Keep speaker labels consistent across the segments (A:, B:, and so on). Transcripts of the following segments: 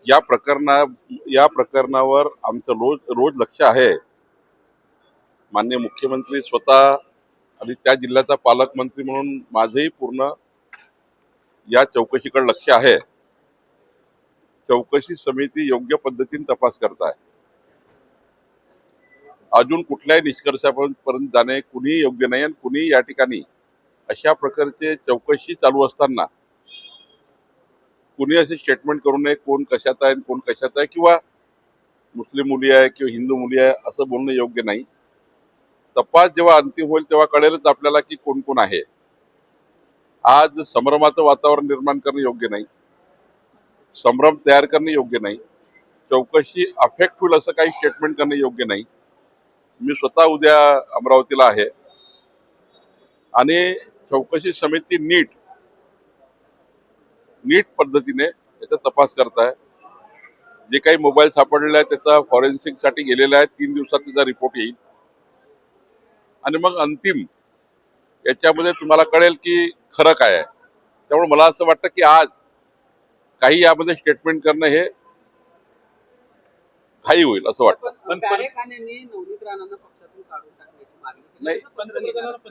A: या प्रकरणावर आमचं रोज रोज लक्ष आहे. माननीय मुख्यमंत्री स्वतः आणि त्या जिल्ह्याचा पालकमंत्री म्हणून माझंही पूर्ण या चौकशीकडे लक्ष आहे. चौकशी समिती योग्य पद्धतीने तपास करत आहे. अजून कुठल्याही निष्कर्षापर्यंत जाणे कुणीही योग्य नाही आणि कुणीही या ठिकाणी अशा प्रकारचे चौकशी चालू असताना कुणी असे स्टेटमेंट करू नये कोण कशात आहे कोण कशात आहे, किंवा मुस्लिम मुली आहे किंवा हिंदू मुली आहे असं बोलणं योग्य नाही. तपास जेव्हा अंतिम होईल तेव्हा कळेलच आपल्याला की कोण कोण आहे. आज संभ्रमाचं वातावरण निर्माण करणं योग्य नाही, संभ्रम तयार करणे योग्य नाही, चौकशी अफेक्ट होईल असं काही स्टेटमेंट करणं योग्य नाही. मी स्वतः उद्या अमरावतीला आहे आणि चौकशी समिती नीट पद्धतीने याचा तपास करताय. जे काही मोबाईल सापडलेला आहे त्याचा फॉरेन्सिक साठी गेलेला आहे. 3 दिवसात त्याचा रिपोर्ट येईल आणि मग अंतिम याच्यामध्ये तुम्हाला कळेल की खरं काय आहे. त्यामुळे मला असं वाटतं की आज काही यामध्ये स्टेटमेंट करणं हे घाई होईल असं वाटतं. नाही,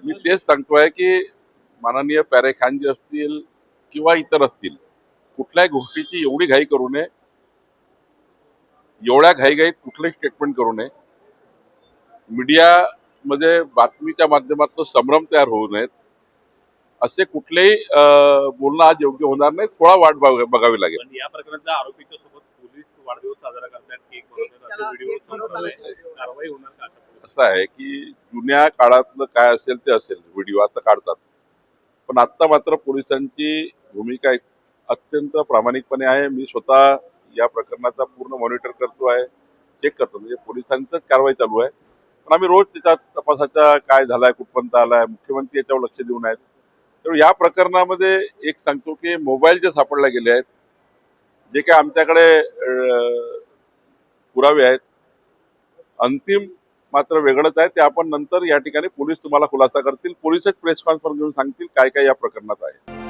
A: मी तेच सांगतोय की माननीय पॅरे खान जे असतील किंवा इतर असतील, कुठल्याही गोष्टीची एवढी घाई करू नये, एवढ्या घाईघाईत कुठलंही स्टेटमेंट करू नये. मीडियामध्ये बातमीच्या माध्यमातून संभ्रम तयार होऊ नयेत. असे कुठलेही बोलणं आज योग्य होणार नाही. थोडा वाट बघावी लागेल.
B: या प्रकरणातल्या आरोपीच्या सोबत पोलीस वाढदिवस साजरा करतात, केक बनवतात, असे व्हिडिओ कारवाई होणार का?
A: असं आहे की जुन्या काळातलं काय असेल ते असेल, व्हिडिओ आता काढतात, पण आता मात्र पोलिसांची भूमिका अत्यंत प्रामाणिकपणे आहे. मी स्वतः या प्रकरणाचा पूर्ण मॉनिटर करतो आहे, चेक करतो. म्हणजे पोलिसांचंच कारवाई चालू आहे, पण आम्ही रोज त्याच्या तपासाचा काय झालाय, कुठपर्यंत आलाय, मुख्यमंत्री याच्यावर लक्ष देऊन आहेत. तर या प्रकरणामध्ये एक सांगतो की मोबाईल जे सापडले गेले आहेत, जे काही आमच्याकडे पुरावे आहेत, अंतिम मात्र वेगळंच आहे. ते आपण नंतर या ठिकाणी पोलीस तुम्हाला खुलासा करतील. पोलीसच प्रेस कॉन्फरन्स घेऊन सांगतील काय काय या प्रकरणात आहे.